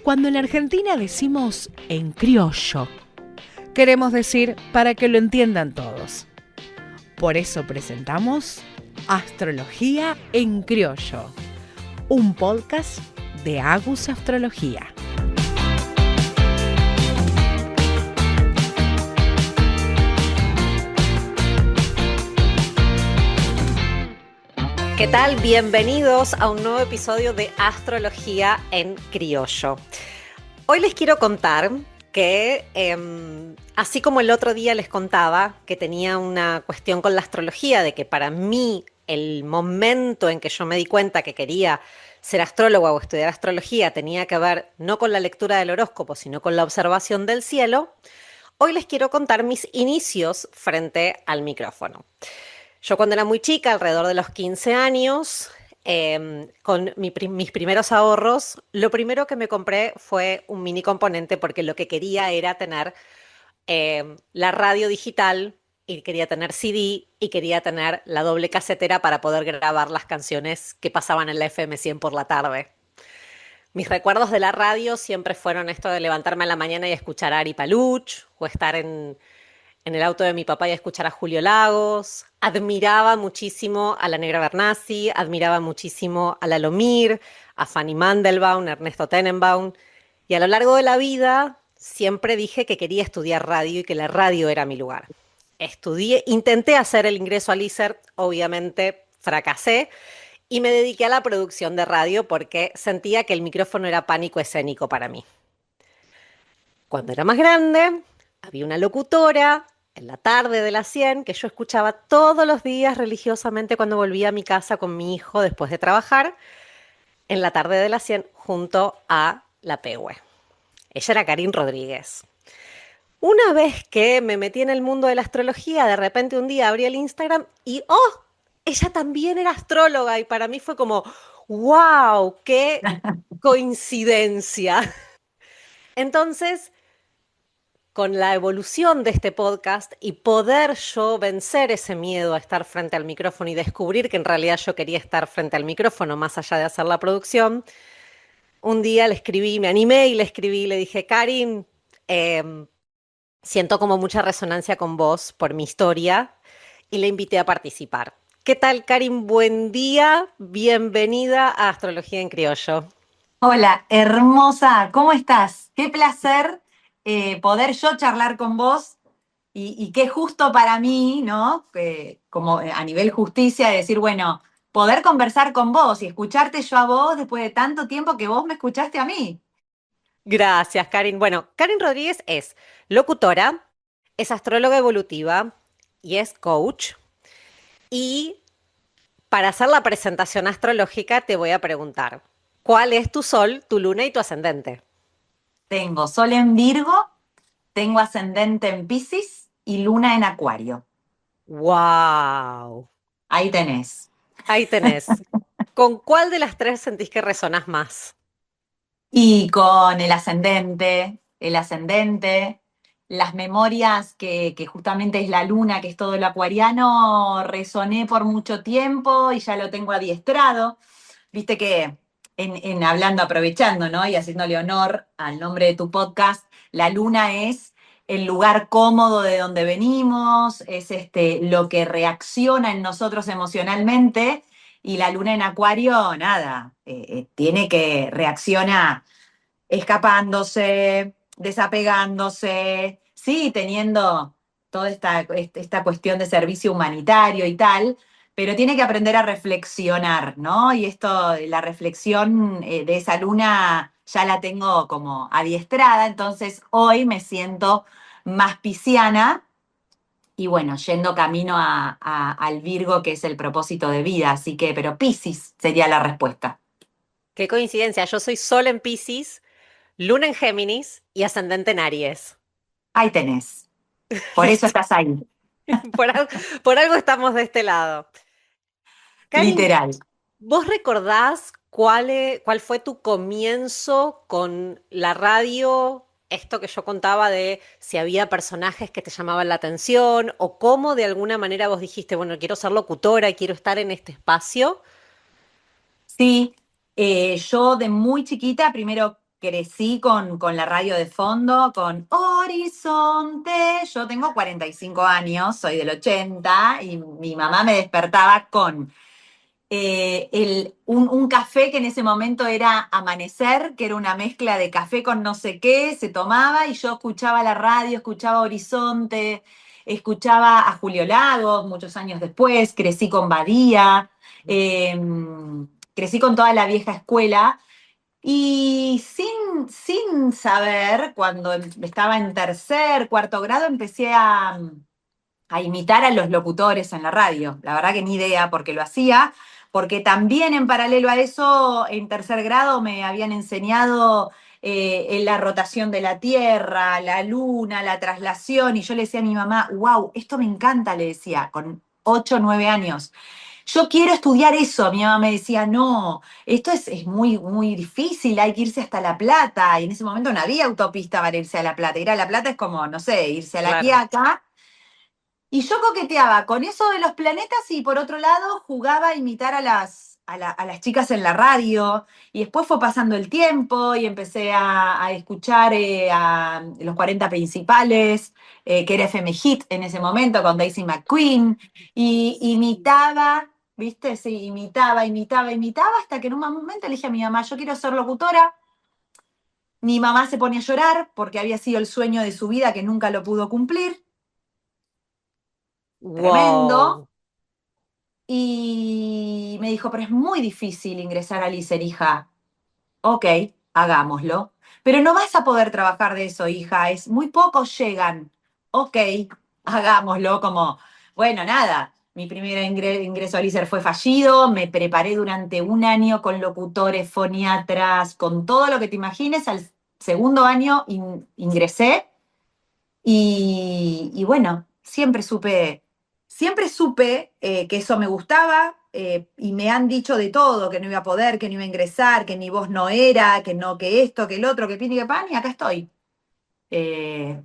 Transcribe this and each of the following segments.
Cuando en Argentina decimos en criollo, queremos decir para que lo entiendan todos. Por eso presentamos Astrología en Criollo, un podcast de Agus Astrología. ¿Qué tal? Bienvenidos a un nuevo episodio de Astrología en Criollo. Hoy les quiero contar que, así como el otro día les contaba que tenía una cuestión con la astrología, de que para mí el momento en que yo me di cuenta que quería ser astróloga o estudiar astrología tenía que ver no con la lectura del horóscopo, sino con la observación del cielo, hoy les quiero contar mis inicios frente al micrófono. Yo cuando era muy chica, alrededor de los 15 años, con mis primeros ahorros, lo primero que me compré fue un mini componente porque lo que quería era tener la radio digital y quería tener CD y quería tener la doble casetera para poder grabar las canciones que pasaban en la FM 100 por la tarde. Mis recuerdos de la radio siempre fueron esto de levantarme a la mañana y escuchar a Ari Paluch o estar en el auto de mi papá y escuchar a Julio Lagos. Admiraba muchísimo a la Negra Bernasi, admiraba muchísimo a Lalomir, a Fanny Mandelbaum, a Ernesto Tenenbaum. Y a lo largo de la vida siempre dije que quería estudiar radio y que la radio era mi lugar. Intenté hacer el ingreso al ISER, obviamente fracasé, y me dediqué a la producción de radio porque sentía que el micrófono era pánico escénico para mí. Cuando era más grande, había una locutora en la tarde de las 100 que yo escuchaba todos los días religiosamente cuando volvía a mi casa con mi hijo después de trabajar, en la tarde de las 100 junto a la Pehue. Ella era Karin Rodríguez. Una vez que me metí en el mundo de la astrología, de repente un día abrí el Instagram y ¡oh! Ella también era astróloga y para mí fue como ¡wow! ¡Qué coincidencia! Entonces, con la evolución de este podcast y poder yo vencer ese miedo a estar frente al micrófono y descubrir que en realidad yo quería estar frente al micrófono más allá de hacer la producción, un día le escribí, me animé y le escribí, le dije, Karin, siento como mucha resonancia con vos por mi historia y le invité a participar. ¿Qué tal, Karin? Buen día, bienvenida a Astrología en Criollo. Hola, hermosa, ¿cómo estás? Qué placer poder yo charlar con vos y qué justo para mí, ¿no? Como a nivel justicia, decir, bueno, poder conversar con vos y escucharte yo a vos después de tanto tiempo que vos me escuchaste a mí. Gracias, Karin. Bueno, Karin Rodríguez es locutora, es astróloga evolutiva y es coach. Y para hacer la presentación astrológica te voy a preguntar, ¿cuál es tu sol, tu luna y tu ascendente? Tengo sol en Virgo, tengo ascendente en Piscis y luna en Acuario. ¡Wow! Ahí tenés. Ahí tenés. ¿Con cuál de las tres sentís que resonás más? Y con el ascendente, las memorias que justamente es la luna, que es todo lo acuariano, resoné por mucho tiempo y ya lo tengo adiestrado. Viste que hablando, aprovechando, ¿no? Y haciéndole honor al nombre de tu podcast, la luna es el lugar cómodo de donde venimos, es lo que reacciona en nosotros emocionalmente, y la luna en Acuario, nada, tiene que reaccionar escapándose, desapegándose, sí, teniendo toda esta cuestión de servicio humanitario y tal, pero tiene que aprender a reflexionar, ¿no? Y esto, la reflexión de esa luna ya la tengo como adiestrada, entonces hoy me siento más pisciana y bueno, yendo camino al Virgo, que es el propósito de vida, así que, pero Piscis sería la respuesta. Qué coincidencia, yo soy sol en Piscis, luna en Géminis y ascendente en Aries. Ahí tenés. Por eso estás ahí. Por, al- por algo estamos de este lado. Karin, Literal. ¿vos recordás cuál fue tu comienzo con la radio? Esto que yo contaba de si había personajes que te llamaban la atención o cómo de alguna manera vos dijiste, bueno, quiero ser locutora y quiero estar en este espacio. Sí, yo de muy chiquita, primero crecí con la radio de fondo, con Horizonte. Yo tengo 45 años, soy del 80 y mi mamá me despertaba con un café que en ese momento era Amanecer, que era una mezcla de café con no sé qué, se tomaba y yo escuchaba la radio, escuchaba Horizonte, escuchaba a Julio Lagos muchos años después, crecí con Badía, eh, crecí con toda la vieja escuela y sin saber, cuando estaba en tercer, cuarto grado, empecé a imitar a los locutores en la radio. La verdad que ni idea por qué lo hacía, porque también en paralelo a eso, en tercer grado me habían enseñado en la rotación de la Tierra, la Luna, la traslación, y yo le decía a mi mamá, wow, esto me encanta, le decía, con 8 o 9 años. Yo quiero estudiar eso. Mi mamá me decía, no, esto es muy, muy difícil, hay que irse hasta La Plata. Y en ese momento no había autopista para irse a La Plata. Ir a La Plata es como, no sé, irse a La Claro. Quiaca. Y yo coqueteaba con eso de los planetas y por otro lado jugaba a imitar a las chicas en la radio. Y después fue pasando el tiempo y empecé a escuchar a los 40 principales, que era FM Hit en ese momento con Daisy McQueen. Y imitaba, ¿viste? Sí, imitaba hasta que en un momento le dije a mi mamá, yo quiero ser locutora. Mi mamá se ponía a llorar porque había sido el sueño de su vida que nunca lo pudo cumplir. Tremendo. Wow. Y me dijo, pero es muy difícil ingresar al ISER, hija. Ok, hagámoslo. Pero no vas a poder trabajar de eso, hija. Es muy pocos llegan. Ok, hagámoslo. Como, bueno, nada. Mi primer ingreso al ISER fue fallido. Me preparé durante un año con locutores, foniatras, con todo lo que te imagines. Al segundo año ingresé y bueno, siempre supe que eso me gustaba y me han dicho de todo, que no iba a poder, que no iba a ingresar, que mi voz no era, que no, que esto, que el otro, que pin y que pan, y acá estoy. Eh,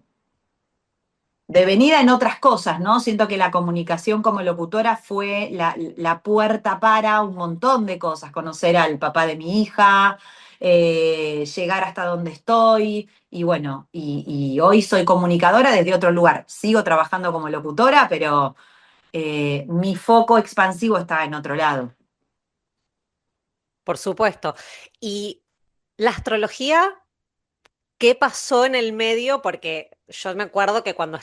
Devenida en otras cosas, ¿no? Siento que la comunicación como locutora fue la puerta para un montón de cosas, conocer al papá de mi hija, llegar hasta donde estoy, y bueno, y hoy soy comunicadora desde otro lugar. Sigo trabajando como locutora, pero mi foco expansivo está en otro lado. Por supuesto. Y la astrología, ¿qué pasó en el medio? Porque yo me acuerdo que cuando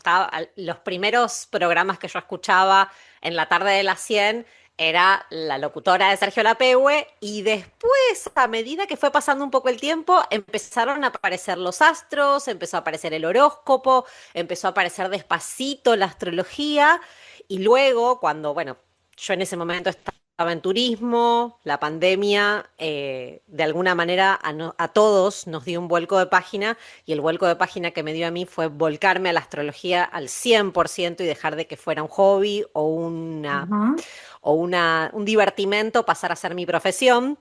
los primeros programas que yo escuchaba en la tarde de las 100 era la locutora de Sergio Lapehue y después, a medida que fue pasando un poco el tiempo, empezaron a aparecer los astros, empezó a aparecer el horóscopo, empezó a aparecer despacito la astrología y luego cuando, bueno, yo en ese momento estaba en turismo, la pandemia de alguna manera a todos nos dio un vuelco de página y el vuelco de página que me dio a mí fue volcarme a la astrología al 100% y dejar de que fuera un hobby Ujú. un divertimento, pasar a ser mi profesión.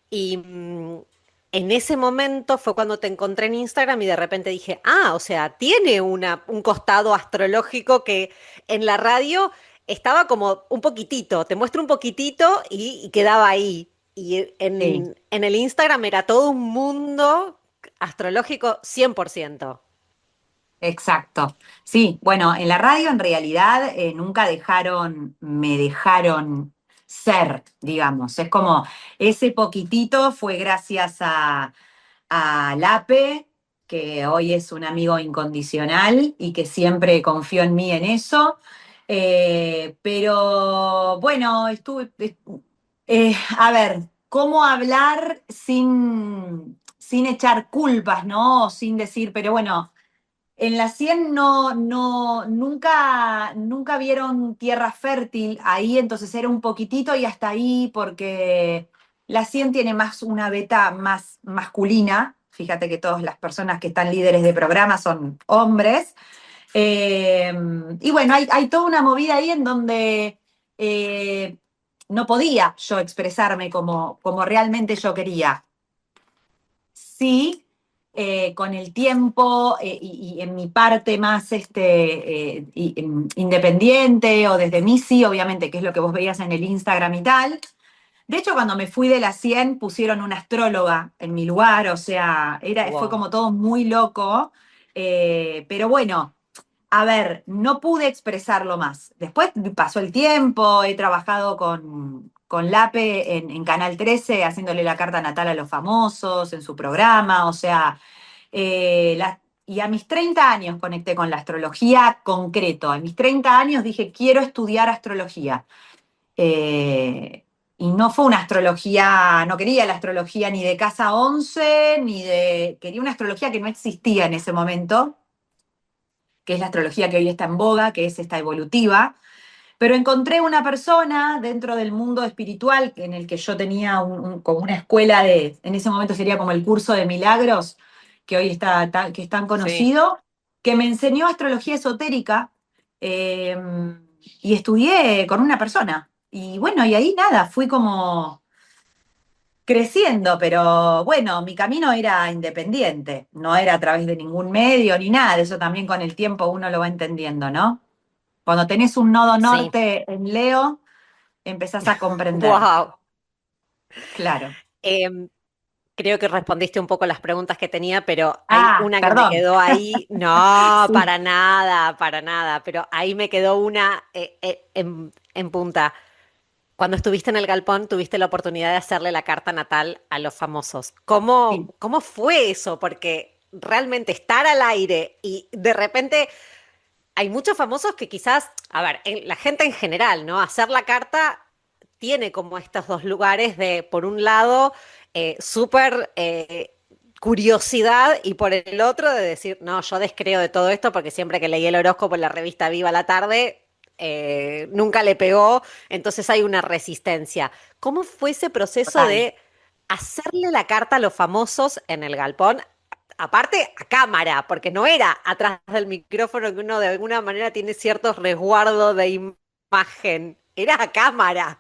Y en ese momento fue cuando te encontré en Instagram y de repente dije, ah, o sea, tiene un costado astrológico que en la radio estaba como un poquitito, te muestro un poquitito y quedaba ahí. Y Sí. en el Instagram era todo un mundo astrológico 100%. Exacto. Sí, bueno, en la radio en realidad nunca me dejaron ser, digamos. Es como ese poquitito fue gracias a Lape, que hoy es un amigo incondicional y que siempre confió en mí en eso. Pero bueno, a ver, ¿cómo hablar sin echar culpas, ¿no? Sin decir, pero bueno. En la 100 nunca vieron tierra fértil ahí, entonces era un poquitito y hasta ahí, porque la 100 tiene más una beta más masculina. Fíjate que todas las personas que están líderes de programa son hombres. Eh, y bueno, hay toda una movida ahí en donde eh, no podía yo expresarme como realmente yo quería. Sí, con el tiempo y en mi parte más independiente o desde mí sí, obviamente, que es lo que vos veías en el Instagram y tal, De hecho, cuando me fui de la 100 pusieron una astróloga en mi lugar, o sea, fue Wow. como todo muy loco, pero bueno, a ver, no pude expresarlo más. Después pasó el tiempo, he trabajado con Lape en Canal 13, haciéndole la carta natal a los famosos, en su programa, o sea, y a mis 30 años conecté con la astrología concreto. A mis 30 años dije, quiero estudiar astrología. Eh, y no fue una astrología, no quería la astrología ni de casa 11 ni de... Quería una astrología que no existía en ese momento, que es la astrología que hoy está en boga, que es esta evolutiva. Pero encontré una persona dentro del mundo espiritual en el que yo tenía como una escuela en ese momento sería como el curso de milagros, que hoy que es tan Sí. conocido, que me enseñó astrología esotérica eh, y estudié con una persona. Y bueno, y ahí nada, fui como creciendo, pero bueno, mi camino era independiente, no era a través de ningún medio ni nada, de eso también con el tiempo uno lo va entendiendo, ¿no? Cuando tenés un nodo Sí. norte en Leo, empezás a comprender. Wow. Claro. Creo que respondiste un poco las preguntas que tenía, pero hay Ah, una que me perdón. quedó ahí. No, Sí. para nada, pero ahí me quedó una en punta. Cuando estuviste en el Galpón, tuviste la oportunidad de hacerle la carta natal a los famosos. Sí. ¿Cómo fue eso? Porque realmente estar al aire y de repente hay muchos famosos que quizás, a ver, la gente en general, ¿no? Hacer la carta tiene como estos dos lugares de, por un lado, súper curiosidad y por el otro de decir, no, yo descreo de todo esto porque siempre que leí el horóscopo en la revista Viva a la Tarde, nunca le pegó, entonces hay una resistencia. ¿Cómo fue ese proceso Total. de hacerle la carta a los famosos en el galpón? Aparte, a cámara, porque no era atrás del micrófono que uno de alguna manera tiene ciertos resguardos de imagen, era a cámara.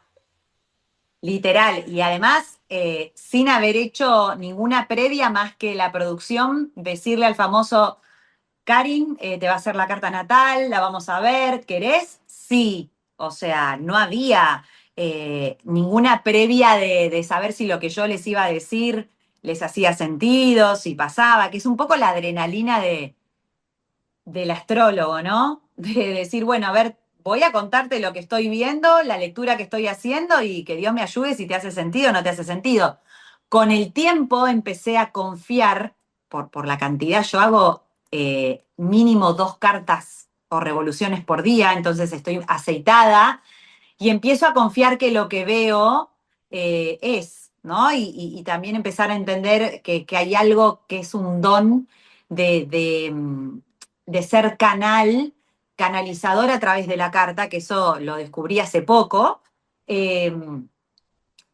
Literal. Y además, sin haber hecho ninguna previa más que la producción, decirle al famoso, Karin, te va a hacer la carta natal, la vamos a ver, ¿querés? Sí. O sea, no había ninguna previa de saber si lo que yo les iba a decir les hacía sentido, si pasaba, que es un poco la adrenalina del astrólogo, ¿no? De decir, bueno, a ver, voy a contarte lo que estoy viendo, la lectura que estoy haciendo y que Dios me ayude si te hace sentido o no te hace sentido. Con el tiempo empecé a confiar, por la cantidad, yo hago mínimo 2 cartas o revoluciones por día, entonces estoy aceitada y empiezo a confiar que lo que veo es, ¿no? Y también empezar a entender que hay algo que es un don de ser canalizador a través de la carta, que eso lo descubrí hace poco. Eh,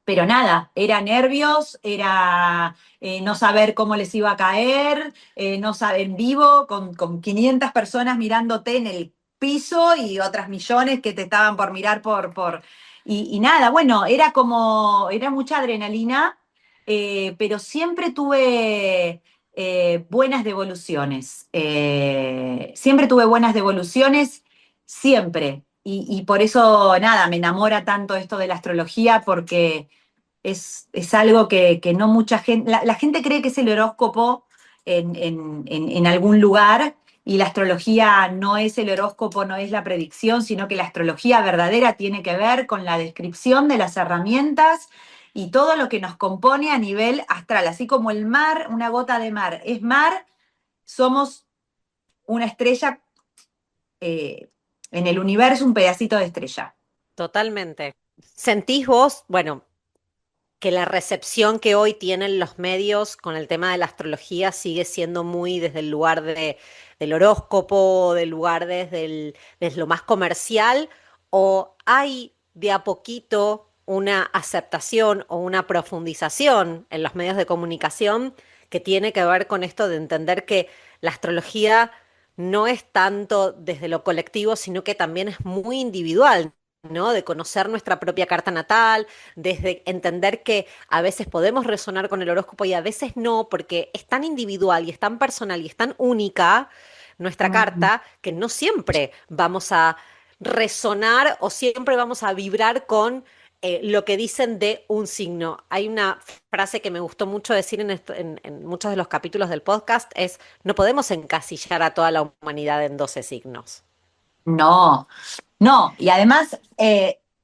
pero nada, era nervios, era no saber cómo les iba a caer, no saber en vivo, con 500 personas mirándote en el piso y otras millones que te estaban por mirar y nada, bueno, era mucha adrenalina, pero siempre tuve buenas devoluciones. Siempre tuve buenas devoluciones, siempre. Y por eso, nada, me enamora tanto esto de la astrología, porque es algo que no mucha gente, la gente cree que es el horóscopo en algún lugar y la astrología no es el horóscopo, no es la predicción, sino que la astrología verdadera tiene que ver con la descripción de las herramientas y todo lo que nos compone a nivel astral, así como el mar, una gota de mar es mar, somos una estrella en el universo, un pedacito de estrella. Totalmente. ¿Sentís vos, bueno, que la recepción que hoy tienen los medios con el tema de la astrología sigue siendo muy desde el lugar del horóscopo, del lugar desde lo más comercial, o hay de a poquito una aceptación o una profundización en los medios de comunicación que tiene que ver con esto de entender que la astrología no es tanto desde lo colectivo, sino que también es muy individual, ¿no? De conocer nuestra propia carta natal, desde entender que a veces podemos resonar con el horóscopo y a veces no, porque es tan individual y es tan personal y es tan única nuestra Mm. carta que no siempre vamos a resonar o siempre vamos a vibrar con lo que dicen de un signo. Hay una frase que me gustó mucho decir en muchos de los capítulos del podcast, es, no podemos encasillar a toda la humanidad en 12 signos. No, no. Y además,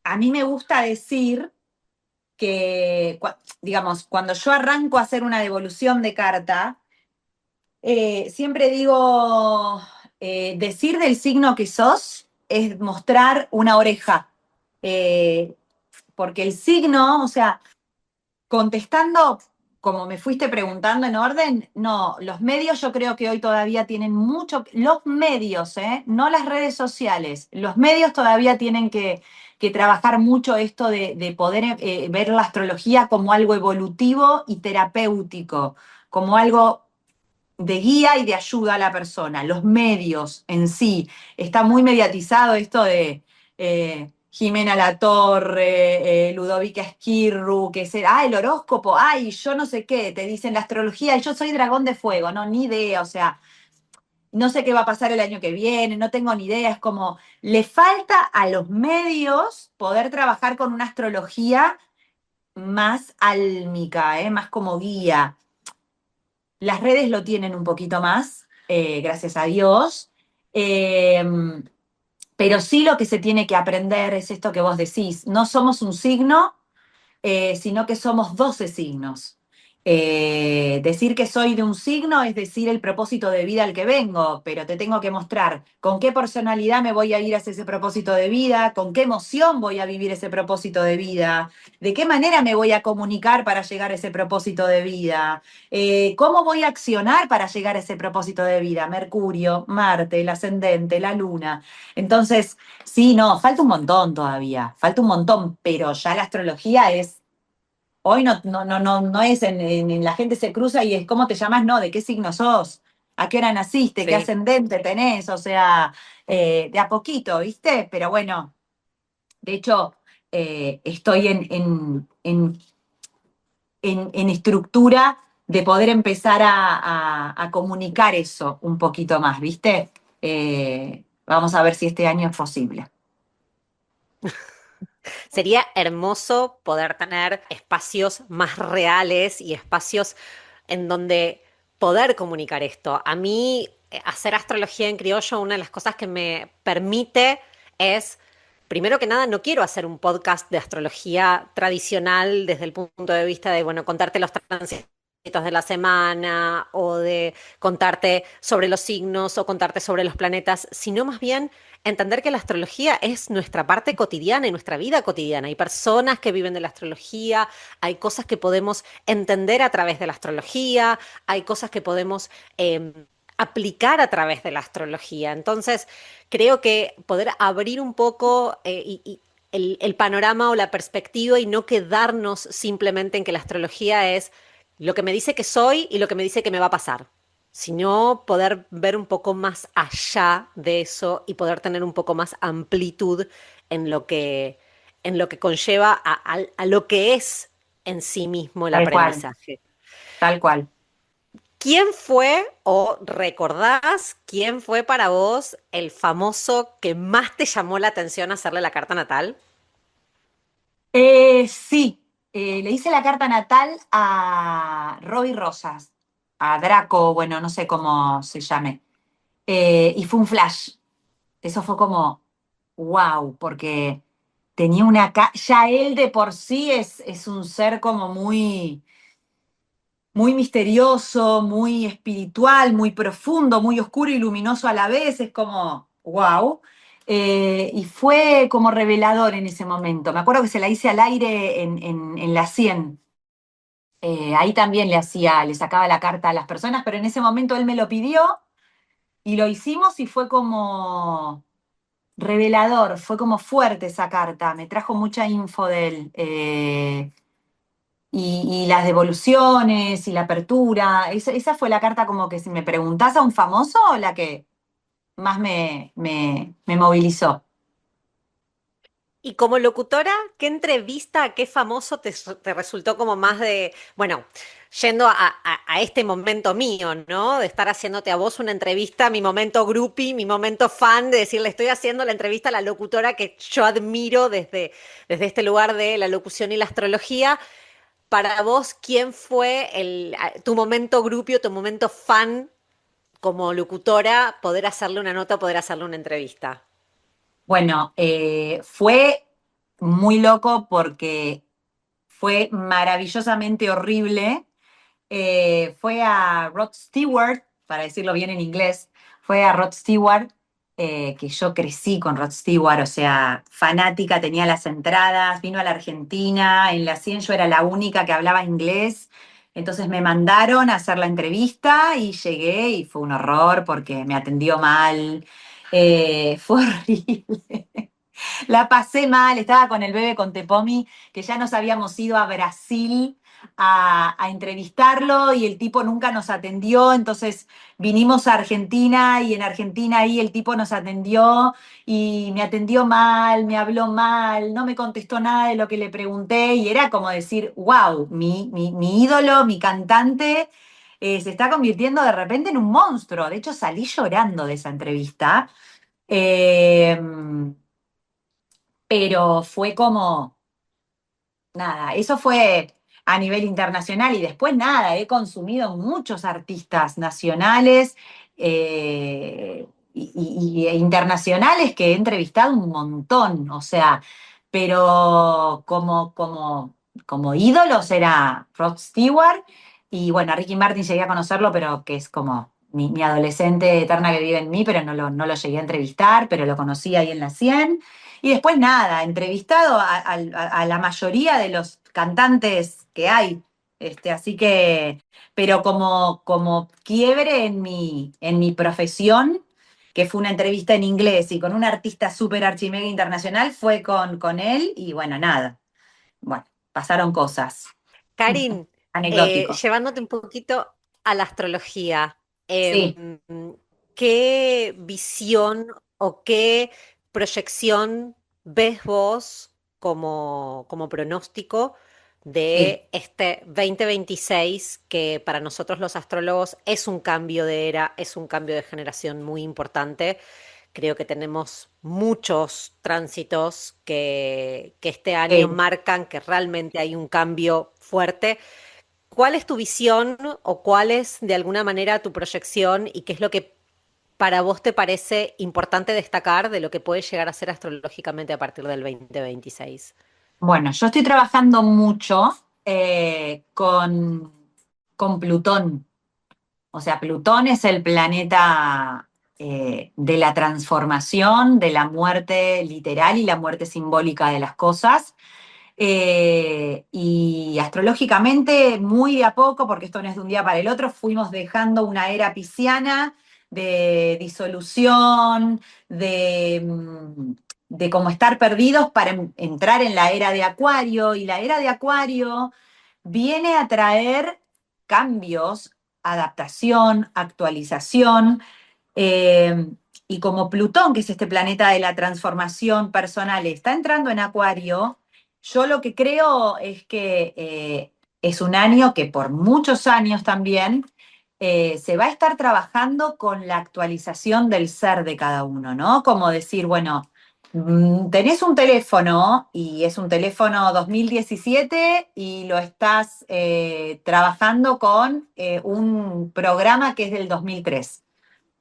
a mí me gusta decir que, digamos, cuando yo arranco a hacer una devolución de carta, siempre digo, decir del signo que sos es mostrar una oreja. Eh, Porque el signo, o sea, contestando, como me fuiste preguntando en orden, no, los medios yo creo que hoy todavía tienen mucho, los medios, no las redes sociales, los medios todavía tienen que trabajar mucho esto de poder ver la astrología como algo evolutivo y terapéutico, como algo de guía y de ayuda a la persona. Los medios en sí, está muy mediatizado esto de Jimena Latorre, Ludovica Esquirru, que es el horóscopo, ay, yo no sé qué, te dicen la astrología, y yo soy dragón de fuego, no, ni idea, o sea, no sé qué va a pasar el año que viene, no tengo ni idea, es como, le falta a los medios poder trabajar con una astrología más álmica, más como guía. Las redes lo tienen un poquito más, gracias a Dios. Eh, pero sí lo que se tiene que aprender es esto que vos decís. No somos un signo, sino que somos 12 signos. Decir que soy de un signo es decir el propósito de vida al que vengo, pero te tengo que mostrar con qué personalidad me voy a ir hacia ese propósito de vida, con qué emoción voy a vivir ese propósito de vida, de qué manera me voy a comunicar para llegar a ese propósito de vida, cómo voy a accionar para llegar a ese propósito de vida, Mercurio, Marte, el ascendente, la luna. Entonces, sí, no, falta un montón todavía, falta un montón, pero ya la astrología es. Hoy no es en la gente se cruza y es ¿cómo te llamas? No, ¿de qué signo sos? ¿A qué hora naciste? ¿Qué Sí. ascendente tenés? O sea, de a poquito, ¿viste? Pero bueno, de hecho, estoy en estructura de poder empezar a comunicar eso un poquito más, ¿viste? Vamos a ver si este año es posible. Sería hermoso poder tener espacios más reales y espacios en donde poder comunicar esto. A mí, hacer astrología en criollo, una de las cosas que me permite es, primero que nada, no quiero hacer un podcast de astrología tradicional desde el punto de vista de, bueno, contarte los tránsitos de la semana o de contarte sobre los signos o contarte sobre los planetas, sino más bien entender que la astrología es nuestra parte cotidiana y nuestra vida cotidiana. Hay personas que viven de la astrología, hay cosas que podemos entender a través de la astrología, hay cosas que podemos aplicar a través de la astrología. Entonces, creo que poder abrir un poco el panorama o la perspectiva y no quedarnos simplemente en que la astrología es lo que me dice que soy y lo que me dice que me va a pasar, sino poder ver un poco más allá de eso y poder tener un poco más amplitud en lo que conlleva a lo que es en sí mismo el Tal cual, aprendizaje. tal cual. ¿Quién fue o recordás quién fue para vos el famoso que más te llamó la atención hacerle la carta natal? Sí, le hice la carta natal a Robbie Rosas, a Draco, bueno, no sé cómo se llame. Y fue un flash. Eso fue como, wow, porque tenía ya él de por sí es un ser como muy misterioso, muy espiritual, muy profundo, muy oscuro y luminoso a la vez. Es como, wow. Y fue como revelador en ese momento. Me acuerdo que se la hice al aire en la 100. Ahí también le sacaba la carta a las personas, pero en ese momento él me lo pidió y lo hicimos y fue como revelador, fue como fuerte esa carta, me trajo mucha info de él. Y las devoluciones y la apertura, esa fue la carta como que si me preguntás a un famoso, la que más me movilizó. Y como locutora, ¿qué entrevista, qué famoso te resultó como más de, bueno, yendo a este momento mío, ¿no? De estar haciéndote a vos una entrevista, mi momento groupie, mi momento fan, de decirle, estoy haciendo la entrevista a la locutora que yo admiro desde este lugar de la locución y la astrología. Para vos, ¿quién fue tu momento groupie o tu momento fan como locutora, poder hacerle una nota, poder hacerle una entrevista? Bueno, fue muy loco porque fue maravillosamente horrible. Fue a Rod Stewart, para decirlo bien en inglés, fue a Rod Stewart, que yo crecí con Rod Stewart, o sea, fanática, tenía las entradas, vino a la Argentina, en la 100 yo era la única que hablaba inglés, entonces me mandaron a hacer la entrevista y llegué y fue un horror porque me atendió mal, fue horrible. La pasé mal, estaba con el bebé con Tepomi, que ya nos habíamos ido a Brasil a entrevistarlo y el tipo nunca nos atendió, entonces vinimos a Argentina y en Argentina ahí el tipo nos atendió y me atendió mal, me habló mal, no me contestó nada de lo que le pregunté y era como decir, wow, mi ídolo, mi cantante. Se está convirtiendo de repente en un monstruo. De hecho, salí llorando de esa entrevista. Eh, pero fue como, nada, eso fue a nivel internacional y después nada, he consumido muchos artistas nacionales e internacionales que he entrevistado un montón, o sea, pero como ídolos era Rod Stewart y bueno, a Ricky Martin llegué a conocerlo, pero que es como mi adolescente eterna que vive en mí, pero no lo llegué a entrevistar, pero lo conocí ahí en la 100. Y después nada, entrevistado a la mayoría de los cantantes que hay. Así que, pero como quiebre en mi profesión, que fue una entrevista en inglés y con un artista súper archimega internacional, fue con él y bueno, nada. Bueno, pasaron cosas. Karin, Anecdótico. llevándote un poquito a la astrología, Sí, em, ¿qué visión o qué proyección ves vos como pronóstico sí. de este 2026, que para nosotros los astrólogos es un cambio de era, es un cambio de generación muy importante? Creo que tenemos muchos tránsitos que este año Sí. marcan que realmente hay un cambio fuerte. ¿Cuál es tu visión o cuál es de alguna manera tu proyección y qué es lo que para vos te parece importante destacar de lo que puede llegar a ser astrológicamente a partir del 2026? Bueno, yo estoy trabajando mucho con Plutón. O sea, Plutón es el planeta de la transformación, de la muerte literal y la muerte simbólica de las cosas. Y astrológicamente, muy de a poco, porque esto no es de un día para el otro, fuimos dejando una era pisciana de disolución, de como estar perdidos para entrar en la era de Acuario. Y la era de Acuario viene a traer cambios, adaptación, actualización. eh, y como Plutón, que es este planeta de la transformación personal, está entrando en Acuario, yo lo que creo es que es un año que por muchos años también se va a estar trabajando con la actualización del ser de cada uno, ¿no? Como decir, bueno, tenés un teléfono y es un teléfono 2017 y lo estás trabajando con un programa que es del 2003.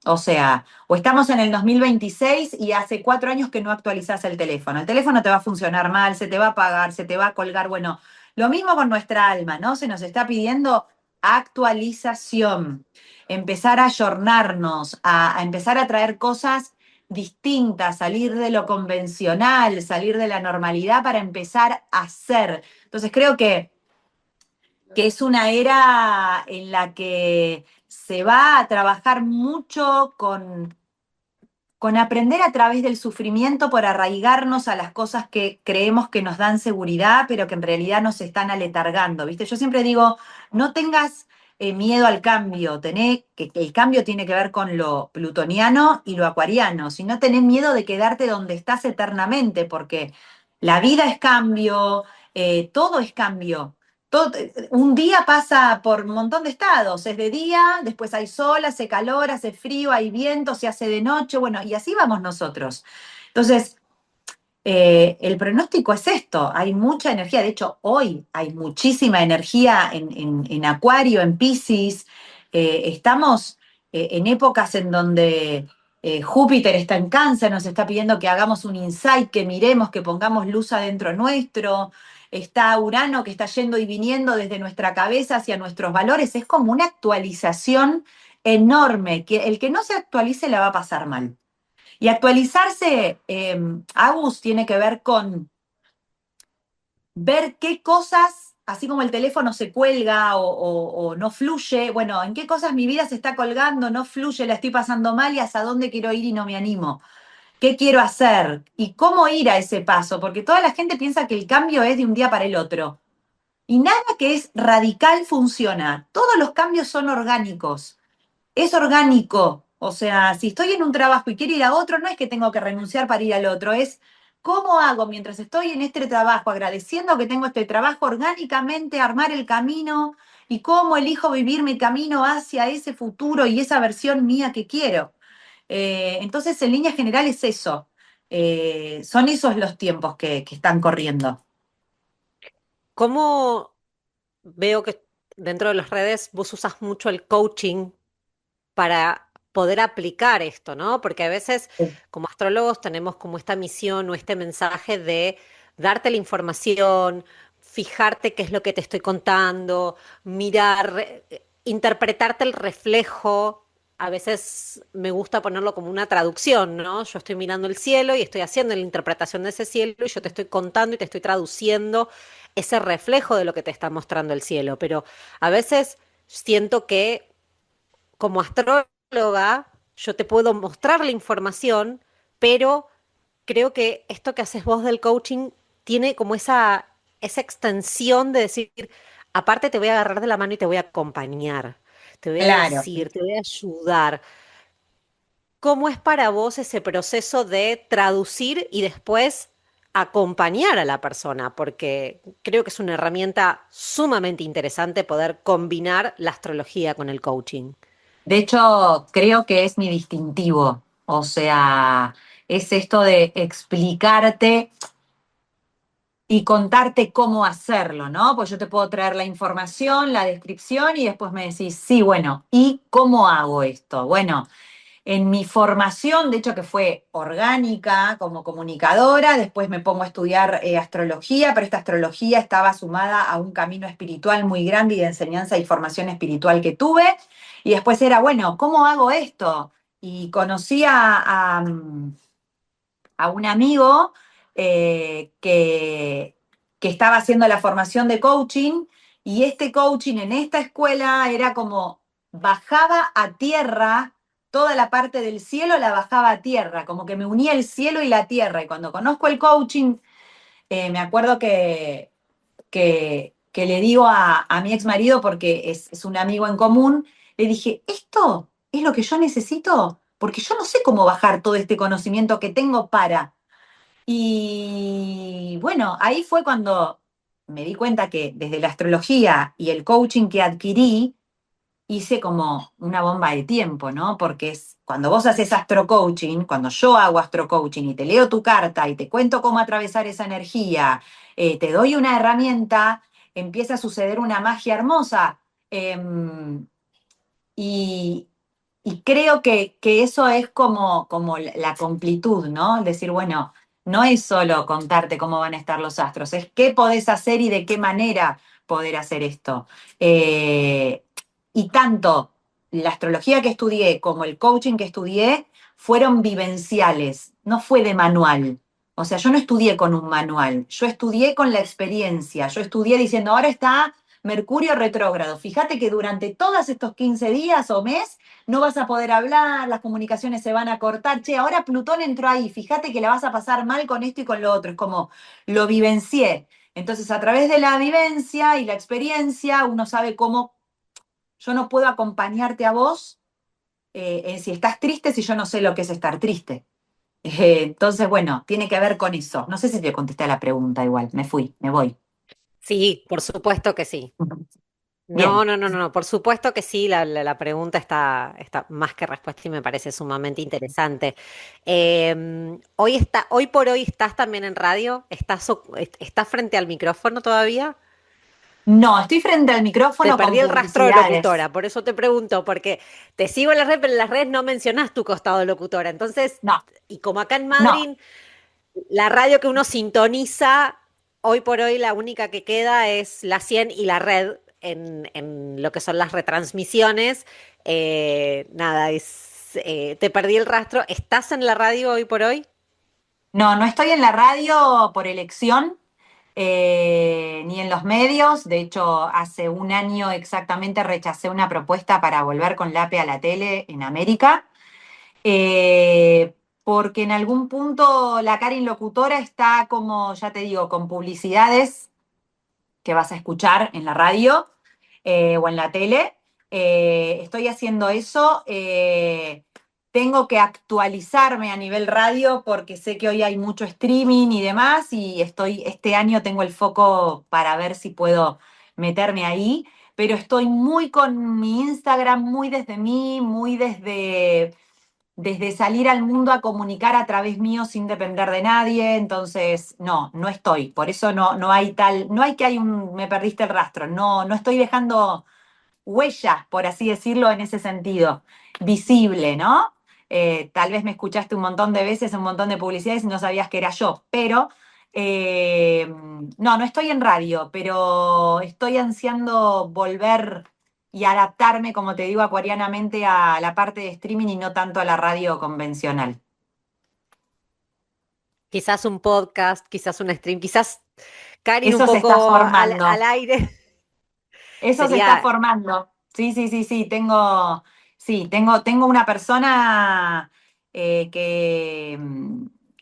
O sea, o estamos en el 2026 y hace 4 años que no actualizás el teléfono. El teléfono te va a funcionar mal, se te va a apagar, se te va a colgar. Bueno, lo mismo con nuestra alma, ¿no? Se nos está pidiendo actualización, empezar a ayornarnos, a empezar a traer cosas distintas, salir de lo convencional, salir de la normalidad para empezar a ser. Entonces creo que es una era en la que se va a trabajar mucho con aprender a través del sufrimiento por arraigarnos a las cosas que creemos que nos dan seguridad, pero que en realidad nos están aletargando, ¿viste? Yo siempre digo, no tengas miedo al cambio, que el cambio tiene que ver con lo plutoniano y lo acuariano, si no tenés miedo de quedarte donde estás eternamente, porque La vida es cambio, todo es cambio. Un día pasa por un montón de estados, es de día, después hay sol, hace calor, hace frío, hay viento, se hace de noche, bueno, y así vamos nosotros. Entonces, el pronóstico es esto, hay mucha energía, de hecho hoy hay muchísima energía en Acuario, en Piscis, estamos en épocas en donde Júpiter está en Cáncer, nos está pidiendo que hagamos un insight, que miremos, que pongamos luz adentro nuestro, está Urano que está yendo y viniendo desde nuestra cabeza hacia nuestros valores, es como una actualización enorme, que el que no se actualice la va a pasar mal. Y actualizarse, Agus, tiene que ver con ver qué cosas, así como el teléfono se cuelga o no fluye, bueno, en qué cosas mi vida se está colgando, no fluye, la estoy pasando mal y hacia dónde quiero ir y no me animo. ¿Qué quiero hacer? Y cómo ir a ese paso, porque toda la gente piensa que el cambio es de un día para el otro. Y nada que es radical funciona. Todos los cambios son orgánicos. Es orgánico. O sea, si estoy en un trabajo y quiero ir a otro, no es que tengo que renunciar para ir al otro, es cómo hago mientras estoy en este trabajo, agradeciendo que tengo este trabajo, orgánicamente armar el camino y cómo elijo vivir mi camino hacia ese futuro y esa versión mía que quiero. Entonces, en líneas generales, eso. Son esos los tiempos que están corriendo. ¿Cómo veo que dentro de las redes vos usas mucho el coaching para poder aplicar esto, ¿no? Porque a veces como astrólogos tenemos como esta misión o este mensaje de darte la información, fijarte qué es lo que te estoy contando, mirar, interpretarte el reflejo. A veces me gusta ponerlo como una traducción, ¿no? Yo estoy mirando el cielo y estoy haciendo la interpretación de ese cielo y yo te estoy contando y te estoy traduciendo ese reflejo de lo que te está mostrando el cielo. Pero a veces siento que como astróloga, yo te puedo mostrar la información, pero creo que esto que haces vos del coaching tiene como esa extensión de decir, aparte te voy a agarrar de la mano y te voy a acompañar, te voy a Claro. decir, te voy a ayudar. ¿Cómo es para vos ese proceso de traducir y después acompañar a la persona? Porque creo que es una herramienta sumamente interesante poder combinar la astrología con el coaching. De hecho, creo que es mi distintivo. O sea, es esto de explicarte y contarte cómo hacerlo, ¿no? Pues yo te puedo traer la información, la descripción y después me decís, sí, bueno, ¿y cómo hago esto? Bueno, en mi formación, de hecho que fue orgánica como comunicadora, después me pongo a estudiar astrología, pero esta astrología estaba sumada a un camino espiritual muy grande y de enseñanza y formación espiritual que tuve. Y después era, bueno, ¿cómo hago esto? Y conocí a un amigo que estaba haciendo la formación de coaching y este coaching en esta escuela era como bajaba a tierra, toda la parte del cielo la bajaba a tierra, como que me unía el cielo y la tierra. Y cuando conozco el coaching, me acuerdo que le digo a mi ex marido, porque es un amigo en común, le dije, ¿esto es lo que yo necesito? Porque yo no sé cómo bajar todo este conocimiento que tengo para. Y bueno, ahí fue cuando me di cuenta que desde la astrología y el coaching que adquirí, hice como una bomba de tiempo, ¿no? Porque es cuando vos haces astro coaching, cuando yo hago astro coaching y te leo tu carta y te cuento cómo atravesar esa energía, te doy una herramienta, empieza a suceder una magia hermosa. Y, y creo que eso es como la completud, ¿no? Decir, bueno, no es solo contarte cómo van a estar los astros, es qué podés hacer y de qué manera poder hacer esto. Eh, y tanto la astrología que estudié como el coaching que estudié fueron vivenciales, no fue de manual. O sea, yo no estudié con un manual, yo estudié con la experiencia, yo estudié diciendo, ahora está Mercurio retrógrado. Fíjate que durante todos estos 15 días o mes no vas a poder hablar, las comunicaciones se van a cortar. Che, ahora Plutón entró ahí, fíjate que la vas a pasar mal con esto y con lo otro. Es como lo vivencié. Entonces, a través de la vivencia y la experiencia, uno sabe cómo yo no puedo acompañarte a vos si estás triste, si yo no sé lo que es estar triste. Entonces, bueno, tiene que ver con eso. No sé si te contesté a la pregunta igual, me fui, me voy. Sí, por supuesto que sí. No, Bien. no, no, no, no, por supuesto que sí, la pregunta está más que respuesta y me parece sumamente interesante. Hoy por hoy estás también en radio, estás frente al micrófono todavía. No, estoy frente al Te micrófono con perdí el rastro de publicidades. locutora, por eso te pregunto, porque te sigo en las redes, pero en las redes no mencionás tu costado de locutora. Entonces, No, y como acá en no. Madrid, la radio que uno sintoniza, hoy por hoy la única que queda es la 100 y la red en lo que son las retransmisiones. Nada, te perdí el rastro. ¿Estás en la radio hoy por hoy? No, no estoy en la radio por elección, ni en los medios. De hecho, hace un año exactamente rechacé una propuesta para volver con LAPE a la tele en América, porque en algún punto la Karin locutora está como, ya te digo, con publicidades que vas a escuchar en la radio o en la tele. Estoy haciendo eso. Tengo que actualizarme a nivel radio porque sé que hoy hay mucho streaming y demás y este año tengo el foco para ver si puedo meterme ahí, pero estoy muy con mi Instagram, muy desde mí, muy desde salir al mundo a comunicar a través mío sin depender de nadie, entonces no, no estoy, por eso no hay tal, no hay que hay un, me perdiste el rastro, no estoy dejando huellas, por así decirlo, en ese sentido, visible, ¿no? Tal vez me escuchaste un montón de veces, un montón de publicidades y no sabías que era yo, pero no estoy en radio, pero estoy ansiando volver y adaptarme, como te digo, acuarianamente a la parte de streaming y no tanto a la radio convencional. Quizás un podcast, quizás un stream, quizás Karin un Eso se está poco al formando. aire. Eso se está Sería, formando. Sí, sí, sí, tengo una persona que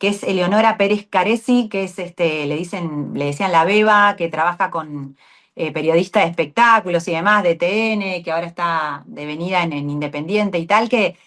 es Eleonora Pérez Caresi, que es le decían la Beba, que trabaja con periodista de espectáculos y demás de TN, que ahora está devenida en Independiente y tal, que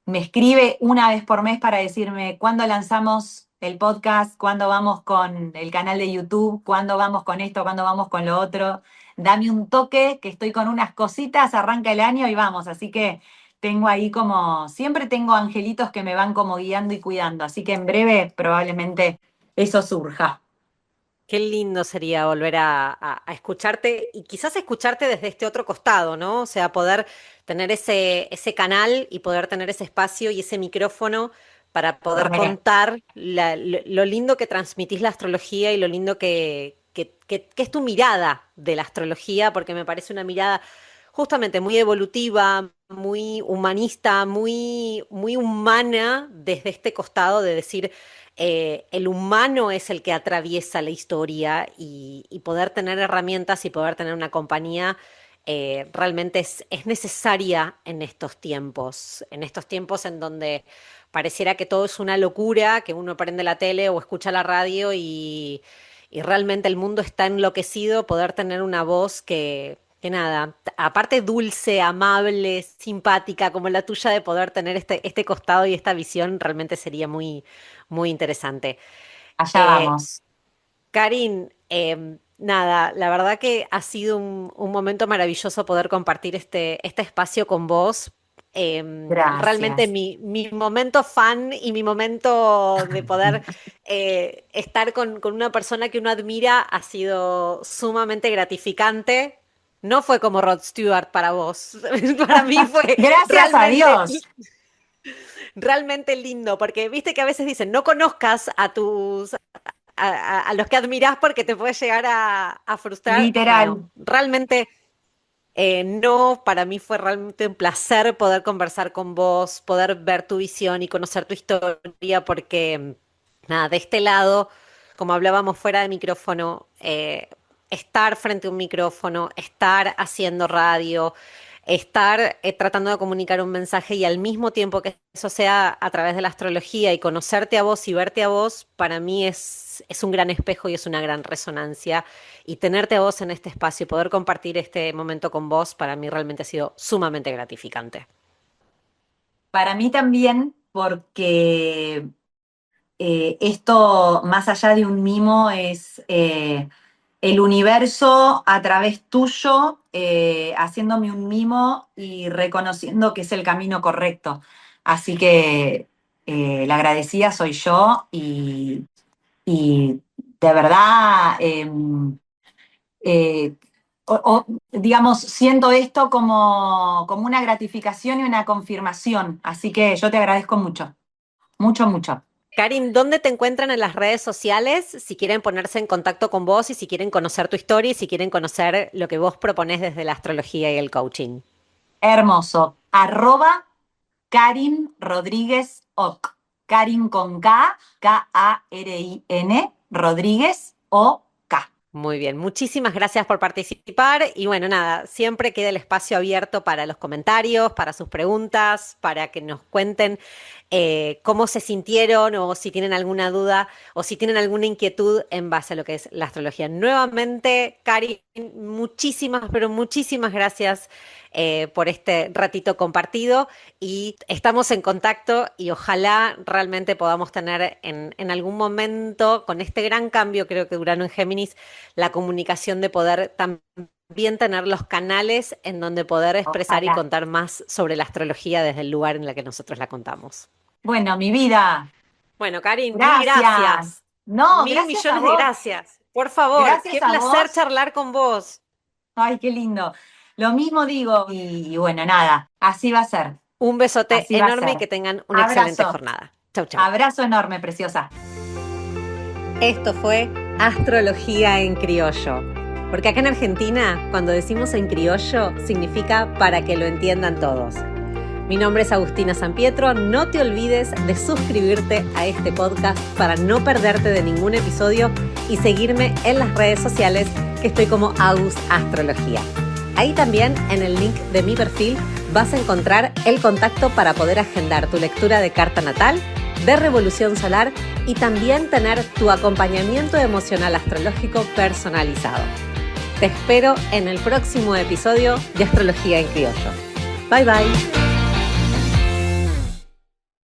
me escribe una vez por mes para decirme cuándo lanzamos el podcast, cuándo vamos con el canal de YouTube, cuándo vamos con esto, cuándo vamos con lo otro. Dame un toque, que estoy con unas cositas, arranca el año y vamos. Así que tengo ahí como, siempre tengo angelitos que me van como guiando y cuidando. Así que en breve probablemente eso surja. qué lindo sería volver a escucharte y quizás escucharte desde este otro costado, ¿no? O sea, poder tener ese canal y poder tener ese espacio y ese micrófono para poder Re. contar lo lindo que transmitís la astrología y lo lindo que es tu mirada de la astrología, porque me parece una mirada justamente muy evolutiva, muy humanista, muy humana desde este costado de decir el humano es el que atraviesa la historia y poder tener herramientas y poder tener una compañía realmente es necesaria en estos tiempos en donde pareciera que todo es una locura, que uno prende la tele o escucha la radio y realmente el mundo está enloquecido, poder tener una voz que nada, aparte dulce, amable, simpática como la tuya, de poder tener este costado y esta visión, realmente sería muy interesante. Allá Eh, vamos. Karin, nada, la verdad que ha sido un momento maravilloso poder compartir este espacio con vos. Realmente Gracias. mi momento fan y mi momento de poder estar con una persona que uno admira ha sido sumamente gratificante. No fue como Rod Stewart para vos. Para mí fue Gracias a realmente Dios. realmente lindo, porque viste que a veces dicen, no conozcas a los que admirás porque te puede llegar a frustrar. Bueno, Literal. realmente no, para mí fue realmente un placer poder conversar con vos, poder ver tu visión y conocer tu historia, porque nada, de este lado, como hablábamos fuera de micrófono, estar frente a un micrófono, estar haciendo radio, estar tratando de comunicar un mensaje y al mismo tiempo que eso sea a través de la astrología y conocerte a vos y verte a vos, para mí es un gran espejo y es una gran resonancia. Y tenerte a vos en este espacio y poder compartir este momento con vos, para mí realmente ha sido sumamente gratificante. Para mí también, porque esto, más allá de un mimo, es el universo a través tuyo, haciéndome un mimo y reconociendo que es el camino correcto. Así que la agradecida soy yo y de verdad, eh, digamos, siento esto como una gratificación y una confirmación. Así que yo te agradezco mucho, mucho, mucho. Karin, ¿dónde te encuentran en las redes sociales si quieren ponerse en contacto con vos y si quieren conocer tu historia y si quieren conocer lo que vos proponés desde la astrología y el coaching? Hermoso. @Karin Rodríguez Oc. Karin con K, Karin, Rodríguez O K. Muy bien, muchísimas gracias por participar y bueno, nada, siempre queda el espacio abierto para los comentarios, para sus preguntas, para que nos cuenten cómo se sintieron o si tienen alguna duda o si tienen alguna inquietud en base a lo que es la astrología. Nuevamente, Karin, muchísimas, pero muchísimas gracias por este ratito compartido y estamos en contacto y ojalá realmente podamos tener en algún momento con este gran cambio, creo que de Urano en Géminis, la comunicación de poder también tener los canales en donde poder expresar y Ojalá. contar más sobre la astrología desde el lugar en el que nosotros la contamos. Bueno, mi vida, Bueno, Karin, mil gracias. gracias. No, Mil gracias a millones de vos. gracias. Por favor, Gracias qué a placer vos. charlar con vos. Ay, qué lindo. Lo mismo digo. Y bueno, nada, así va a ser. Un besote Así va a enorme y ser. que tengan una excelente Abrazo. jornada. Chau, chau. Abrazo enorme, preciosa. Esto fue Astrología en Criollo. Porque acá en Argentina, cuando decimos en criollo, significa para que lo entiendan todos. Mi nombre es Agustina Sampietro. No te olvides de suscribirte a este podcast para no perderte de ningún episodio y seguirme en las redes sociales, que estoy como Agus Astrología. Ahí también, en el link de mi perfil, vas a encontrar el contacto para poder agendar tu lectura de carta natal, de revolución solar y también tener tu acompañamiento emocional astrológico personalizado. Te espero en el próximo episodio de Astrología en Criollo. Bye bye.